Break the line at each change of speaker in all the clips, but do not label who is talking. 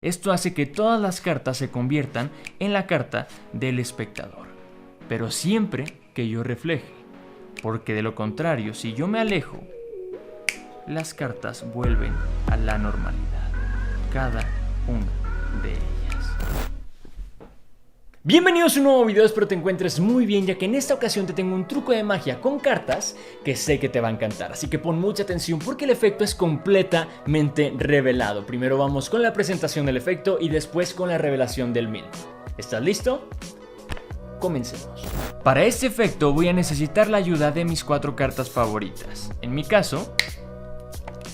Esto hace que todas las cartas se conviertan en la carta del espectador, pero siempre que yo refleje, porque de lo contrario, si yo me alejo, las cartas vuelven a la normalidad, cada una de ellas. Bienvenidos a un nuevo video, espero te encuentres muy bien, ya que en esta ocasión te tengo un truco de magia con cartas que sé que te va a encantar, así que pon mucha atención porque el efecto es completamente revelado. Primero vamos con la presentación del efecto y después con la revelación del mismo. ¿Estás listo? Comencemos. Para este efecto voy a necesitar la ayuda de mis 4 cartas favoritas. En mi caso,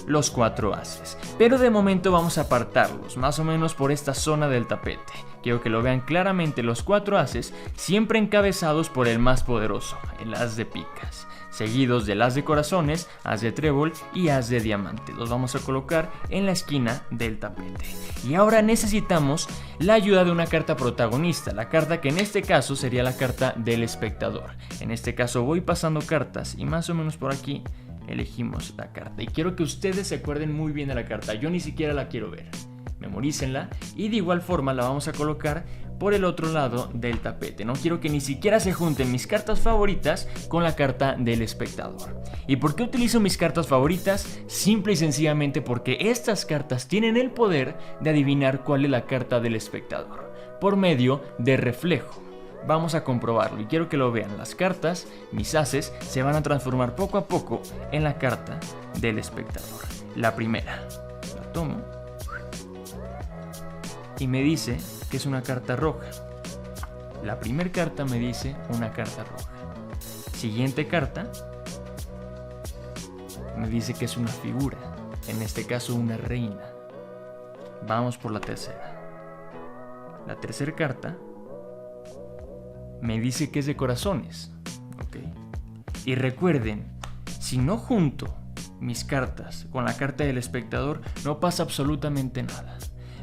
los 4 ases. Pero de momento vamos a apartarlos, más o menos por esta zona del tapete. Quiero que lo vean claramente los 4 ases, siempre encabezados por el más poderoso, el as de picas, seguidos del as de corazones, as de trébol y as de diamante. Los vamos a colocar en la esquina del tapete. Y ahora necesitamos la ayuda de una carta protagonista, la carta que en este caso sería la carta del espectador. En este caso voy pasando cartas y más o menos por aquí elegimos la carta. Y quiero que ustedes se acuerden muy bien de la carta, yo ni siquiera la quiero ver. Memorícenla y de igual forma la vamos a colocar por el otro lado del tapete. No quiero que ni siquiera se junten mis cartas favoritas con la carta del espectador. ¿Y por qué utilizo mis cartas favoritas? Simple y sencillamente porque estas cartas tienen el poder de adivinar cuál es la carta del espectador por medio de reflejo. Vamos a comprobarlo y quiero que lo vean. Las cartas, mis ases, se van a transformar poco a poco en la carta del espectador. La primera, la tomo y me dice que es una carta roja. La primera carta me dice una carta roja. Siguiente carta me dice que es una figura, en este caso una reina. Vamos por la tercera. La tercera carta me dice que es de corazones. Okay. Y recuerden, si no junto mis cartas con la carta del espectador, no pasa absolutamente nada.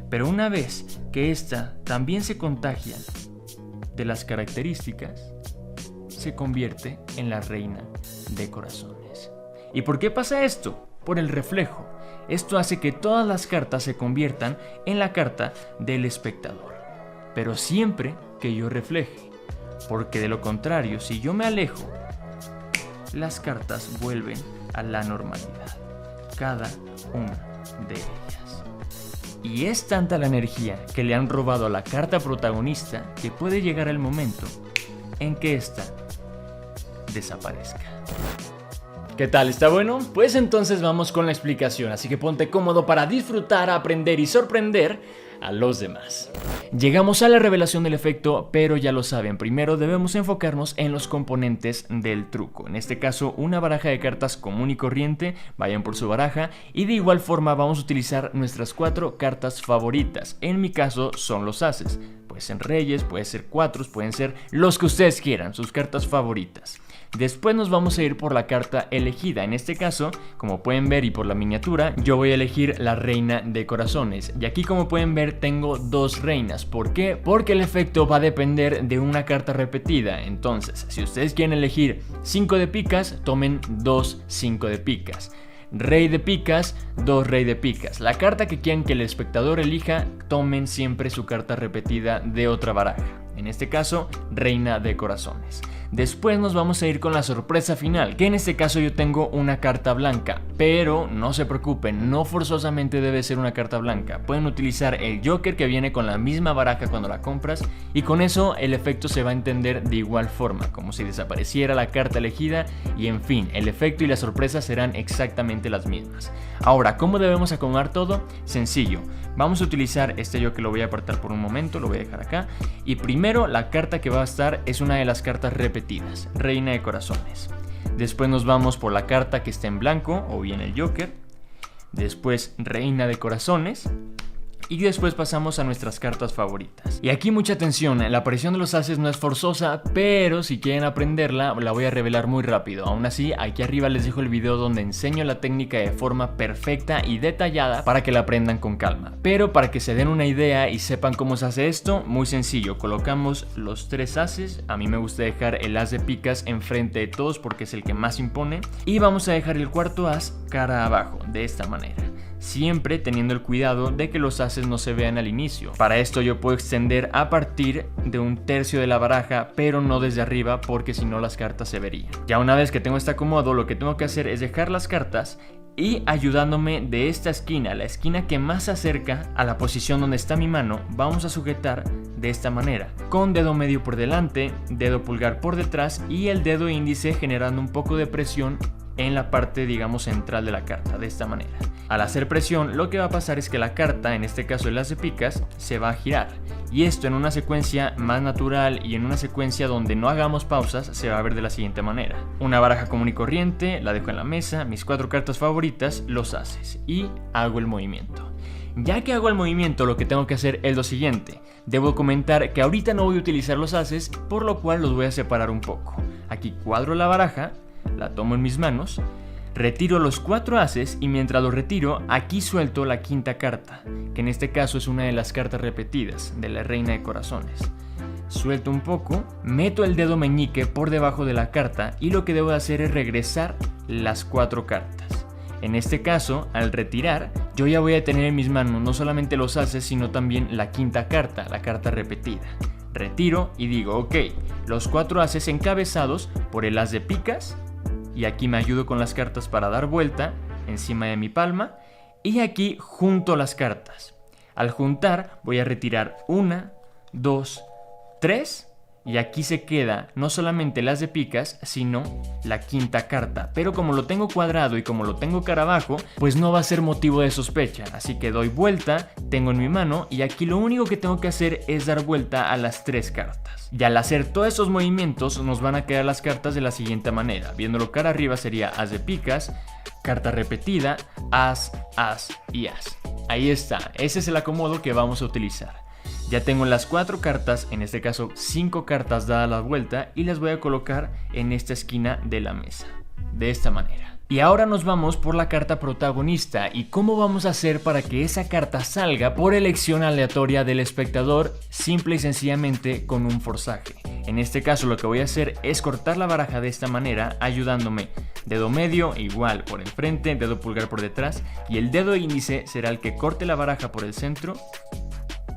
Pero una vez que esta también se contagia de las características, se convierte en la reina de corazones. ¿Y por qué pasa esto? Por el reflejo. Esto hace que todas las cartas se conviertan en la carta del espectador, pero siempre que yo refleje, porque de lo contrario, si yo me alejo, las cartas vuelven a la normalidad, cada una de ellas. Y es tanta la energía que le han robado a la carta protagonista que puede llegar el momento en que ésta desaparezca. ¿Qué tal? ¿Está bueno? Pues entonces vamos con la explicación, así que ponte cómodo para disfrutar, aprender y sorprender a los demás. Llegamos a la revelación del efecto, pero ya lo saben, primero debemos enfocarnos en los componentes del truco. En este caso, una baraja de cartas común y corriente, vayan por su baraja, y de igual forma vamos a utilizar nuestras 4 cartas favoritas. En mi caso son los ases, pueden ser reyes, pueden ser cuatros, pueden ser los que ustedes quieran, sus cartas favoritas. Después nos vamos a ir por la carta elegida. En este caso, como pueden ver y por la miniatura, yo voy a elegir la reina de corazones. Y aquí, como pueden ver, tengo 2 reinas. ¿Por qué? Porque el efecto va a depender de una carta repetida. Entonces, si ustedes quieren elegir 5 de picas, tomen 2 5 de picas. Rey de picas, 2 rey de picas. La carta que quieran que el espectador elija, tomen siempre su carta repetida de otra baraja. En este caso, reina de corazones. Después nos vamos a ir con la sorpresa final, que en este caso yo tengo una carta blanca, pero no se preocupen, no forzosamente debe ser una carta blanca. Pueden utilizar el Joker que viene con la misma baraja cuando la compras y con eso el efecto se va a entender de igual forma, como si desapareciera la carta elegida y en fin, el efecto y la sorpresa serán exactamente las mismas. Ahora, ¿cómo debemos acomodar todo? Sencillo, vamos a utilizar este yo que lo voy a apartar por un momento, lo voy a dejar acá y primero la carta que va a estar es una de las cartas repetidas, reina de corazones. Después nos vamos por la carta que está en blanco o bien el Joker. Después reina de corazones. Y después pasamos a nuestras cartas favoritas. Y aquí mucha atención, la aparición de los ases no es forzosa, pero si quieren aprenderla, la voy a revelar muy rápido. Aún así, aquí arriba les dejo el video donde enseño la técnica de forma perfecta y detallada para que la aprendan con calma. Pero para que se den una idea y sepan cómo se hace esto, muy sencillo. Colocamos los 3 ases, a mí me gusta dejar el as de picas enfrente de todos porque es el que más impone. Y vamos a dejar el cuarto as cara abajo, de esta manera. siempre teniendo el cuidado de que los ases no se vean al inicio. Para esto yo puedo extender a partir de 1/3 de la baraja, pero no desde arriba, porque si no las cartas se verían. Ya una vez que tengo este acomodo, lo que tengo que hacer es dejar las cartas y ayudándome de esta esquina, la esquina que más se acerca a la posición donde está mi mano, vamos a sujetar de esta manera, con dedo medio por delante, dedo pulgar por detrás y el dedo índice generando un poco de presión en la parte, digamos, central de la carta, de esta manera. Al hacer presión, lo que va a pasar es que la carta, en este caso el as de picas, se va a girar. Y esto en una secuencia más natural y en una secuencia donde no hagamos pausas, se va a ver de la siguiente manera. Una baraja común y corriente, la dejo en la mesa, mis 4 cartas favoritas, los ases, y hago el movimiento. Ya que hago el movimiento, lo que tengo que hacer es lo siguiente. Debo comentar que ahorita no voy a utilizar los ases, por lo cual los voy a separar un poco. Aquí cuadro la baraja, la tomo en mis manos, retiro los 4 ases y mientras los retiro, aquí suelto la quinta carta, que en este caso es una de las cartas repetidas de la reina de corazones. Suelto un poco, meto el dedo meñique por debajo de la carta y lo que debo de hacer es regresar las 4 cartas. En este caso, al retirar, yo ya voy a tener en mis manos no solamente los ases, sino también la quinta carta, la carta repetida. Retiro y digo, ok, los 4 ases encabezados por el as de picas, y aquí me ayudo con las cartas para dar vuelta encima de mi palma, y aquí junto las cartas. Al juntar voy a retirar 1, 2, 3 y aquí se queda no solamente el as de picas, sino la quinta carta. Pero como lo tengo cuadrado y como lo tengo cara abajo, pues no va a ser motivo de sospecha. Así que doy vuelta, tengo en mi mano y aquí lo único que tengo que hacer es dar vuelta a las 3 cartas. Y al hacer todos esos movimientos nos van a quedar las cartas de la siguiente manera. Viéndolo cara arriba sería as de picas, carta repetida, as, as y as. Ahí está, ese es el acomodo que vamos a utilizar. Ya tengo las 4 cartas, en este caso 5 cartas dadas la vuelta y las voy a colocar en esta esquina de la mesa, de esta manera. Y ahora nos vamos por la carta protagonista y cómo vamos a hacer para que esa carta salga por elección aleatoria del espectador, simple y sencillamente con un forzaje. En este caso lo que voy a hacer es cortar la baraja de esta manera, ayudándome dedo medio igual por el frente, dedo pulgar por detrás y el dedo índice será el que corte la baraja por el centro.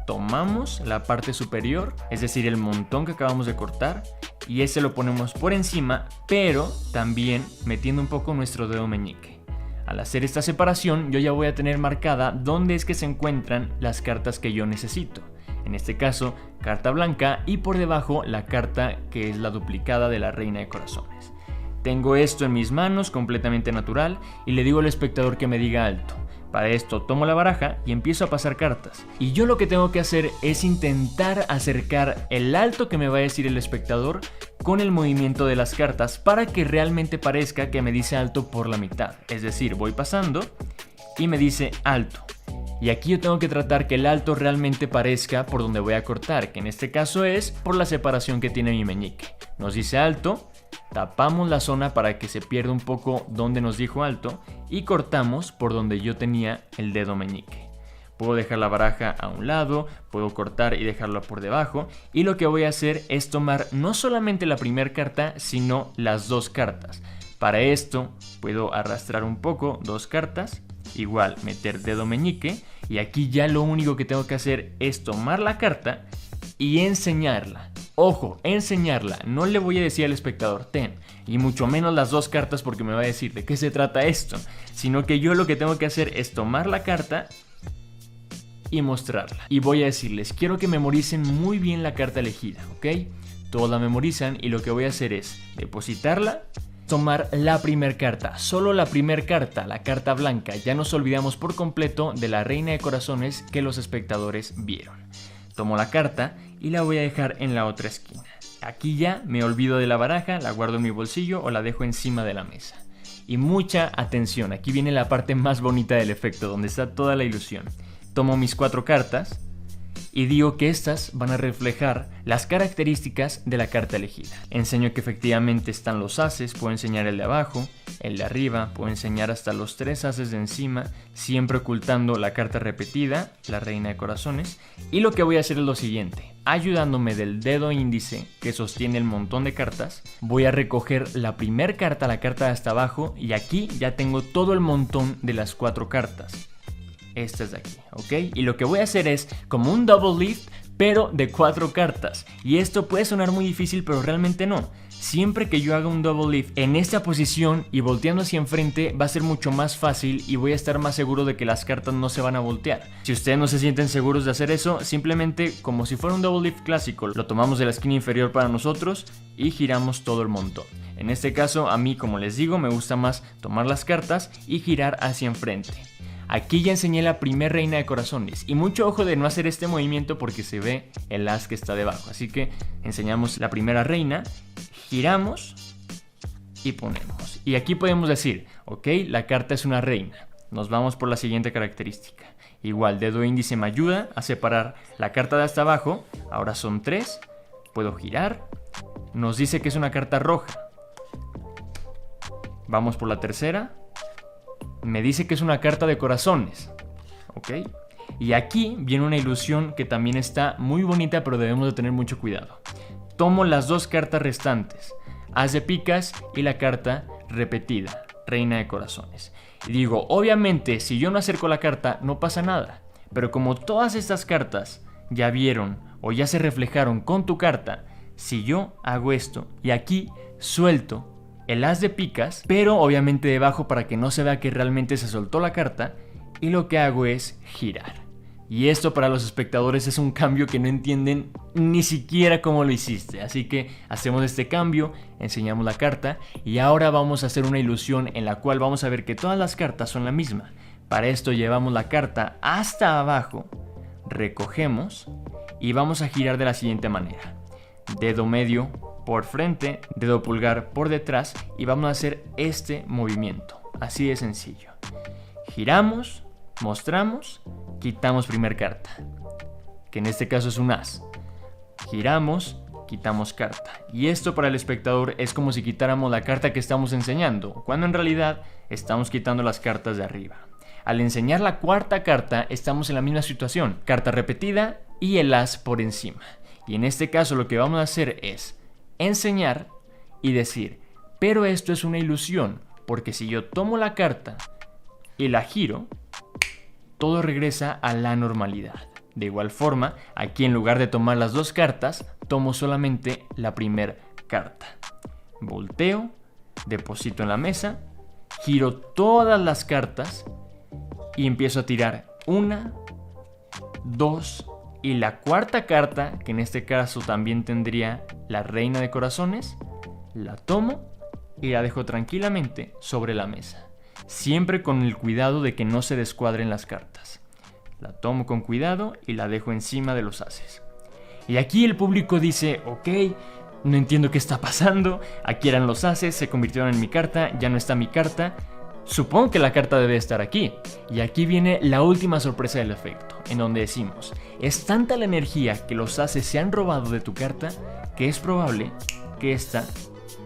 Tomamos la parte superior, es decir, el montón que acabamos de cortar, y ese lo ponemos por encima, pero también metiendo un poco nuestro dedo meñique. Al hacer esta separación, yo ya voy a tener marcada dónde es que se encuentran las cartas que yo necesito. En este caso, carta blanca y por debajo la carta que es la duplicada de la reina de corazones. Tengo esto en mis manos completamente natural y le digo al espectador que me diga alto. Para esto tomo la baraja y empiezo a pasar cartas. Y yo lo que tengo que hacer es intentar acercar el alto que me va a decir el espectador con el movimiento de las cartas para que realmente parezca que me dice alto por la mitad. Es decir, voy pasando y me dice alto. Y aquí yo tengo que tratar que el alto realmente parezca por donde voy a cortar, que en este caso es por la separación que tiene mi meñique. Nos dice alto. Tapamos la zona para que se pierda un poco donde nos dijo alto y cortamos por donde yo tenía el dedo meñique. Puedo dejar la baraja a un lado, puedo cortar y dejarla por debajo y lo que voy a hacer es tomar no solamente la primera carta sino las 2 cartas. Para esto puedo arrastrar un poco 2 cartas, igual meter dedo meñique y aquí ya lo único que tengo que hacer es tomar la carta y enseñarla. Ojo, enseñarla, no le voy a decir al espectador ten, y mucho menos las 2 cartas porque me va a decir de qué se trata esto, sino que yo lo que tengo que hacer es tomar la carta y mostrarla. Y voy a decirles, quiero que memoricen muy bien la carta elegida, ¿ok? Todos la memorizan y lo que voy a hacer es depositarla, tomar la primera carta, solo la primera carta, la carta blanca. Ya nos olvidamos por completo de la reina de corazones que los espectadores vieron. Tomo la carta y la voy a dejar en la otra esquina. Aquí ya me olvido de la baraja, la guardo en mi bolsillo o la dejo encima de la mesa. Y mucha atención, aquí viene la parte más bonita del efecto, donde está toda la ilusión. Tomo mis 4 cartas y digo que estas van a reflejar las características de la carta elegida. Enseño que efectivamente están los ases, puedo enseñar el de abajo, el de arriba, puedo enseñar hasta los 3 ases de encima, siempre ocultando la carta repetida, la reina de corazones. Y lo que voy a hacer es lo siguiente, ayudándome del dedo índice que sostiene el montón de cartas, voy a recoger la primera carta, la carta de hasta abajo, y aquí ya tengo todo el montón de las 4 cartas. estas de aquí, ¿ok? Y lo que voy a hacer es como un double lift, pero de 4 cartas. Y esto puede sonar muy difícil, pero realmente no. Siempre que yo haga un double lift en esta posición y volteando hacia enfrente, va a ser mucho más fácil y voy a estar más seguro de que las cartas no se van a voltear. Si ustedes no se sienten seguros de hacer eso, simplemente como si fuera un double lift clásico, lo tomamos de la esquina inferior para nosotros y giramos todo el montón. En este caso, a mí, como les digo, me gusta más tomar las cartas y girar hacia enfrente. Aquí ya enseñé la primera reina de corazones y mucho ojo de no hacer este movimiento porque se ve el as que está debajo. Así que enseñamos la primera reina, giramos y ponemos. Y aquí podemos decir, ok, la carta es una reina. Nos vamos por la siguiente característica. Igual, dedo índice me ayuda a separar la carta de hasta abajo. Ahora son 3. Puedo girar. Nos dice que es una carta roja. Vamos por la tercera. Me dice que es una carta de corazones, ¿ok? Y aquí viene una ilusión que también está muy bonita, pero debemos de tener mucho cuidado. Tomo las 2 cartas restantes, as de picas y la carta repetida, reina de corazones. Y digo, obviamente, si yo no acerco la carta, no pasa nada. Pero como todas estas cartas ya vieron o ya se reflejaron con tu carta, si yo hago esto y aquí suelto el as de picas, pero obviamente debajo para que no se vea que realmente se soltó la carta, y lo que hago es girar. Y esto para los espectadores es un cambio que no entienden ni siquiera cómo lo hiciste. Así que hacemos este cambio, enseñamos la carta y ahora vamos a hacer una ilusión en la cual vamos a ver que todas las cartas son la misma. Para esto llevamos la carta hasta abajo, recogemos y vamos a girar de la siguiente manera. Dedo medio por frente, dedo pulgar por detrás y vamos a hacer este movimiento, así de sencillo. Giramos, mostramos, quitamos primer carta, que en este caso es un as. Giramos, quitamos carta. Y esto para el espectador es como si quitáramos la carta que estamos enseñando, cuando en realidad estamos quitando las cartas de arriba. Al enseñar la cuarta carta estamos en la misma situación, carta repetida y el as por encima. Y en este caso lo que vamos a hacer es enseñar y decir, pero esto es una ilusión, porque si yo tomo la carta y la giro, todo regresa a la normalidad. De igual forma, aquí en lugar de tomar las 2 cartas, tomo solamente la primera carta. Volteo, deposito en la mesa, giro todas las cartas y empiezo a tirar 1, 2 y la cuarta carta, que en este caso también tendría la reina de corazones, la tomo y la dejo tranquilamente sobre la mesa. Siempre con el cuidado de que no se descuadren las cartas. La tomo con cuidado y la dejo encima de los ases. Y aquí el público dice, ok, no entiendo qué está pasando. Aquí eran los ases, se convirtieron en mi carta, ya no está mi carta. Supongo que la carta debe estar aquí. Y aquí viene la última sorpresa del efecto, en donde decimos, es tanta la energía que los ases se han robado de tu carta que es probable que esta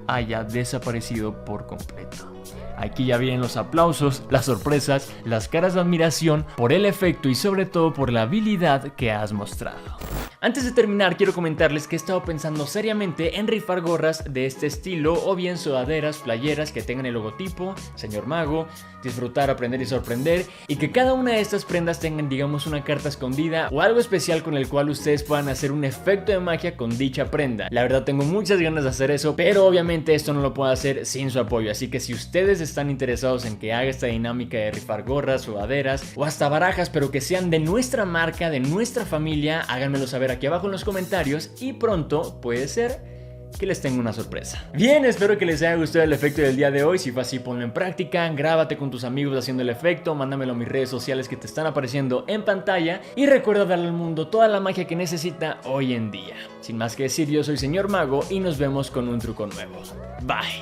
haya desaparecido por completo. Aquí ya vienen los aplausos, las sorpresas, las caras de admiración por el efecto y sobre todo por la habilidad que has mostrado. Antes de terminar, quiero comentarles que he estado pensando seriamente en rifar gorras de este estilo o bien sudaderas, playeras que tengan el logotipo, Señor Mago, disfrutar, aprender y sorprender, y que cada una de estas prendas tengan, digamos, una carta escondida o algo especial con el cual ustedes puedan hacer un efecto de magia con dicha prenda. La verdad tengo muchas ganas de hacer eso, pero obviamente esto no lo puedo hacer sin su apoyo, así que si ustedes están interesados en que haga esta dinámica de rifar gorras, sudaderas o hasta barajas, pero que sean de nuestra marca, de nuestra familia, háganmelo saber aquí abajo en los comentarios y pronto puede ser que les tengo una sorpresa. Bien, espero que les haya gustado el efecto del día de hoy. Si fue así, ponlo en práctica, grábate con tus amigos haciendo el efecto, mándamelo a mis redes sociales que te están apareciendo en pantalla y recuerda darle al mundo toda la magia que necesita hoy en día. Sin más que decir, yo soy Señor Mago y nos vemos con un truco nuevo. Bye.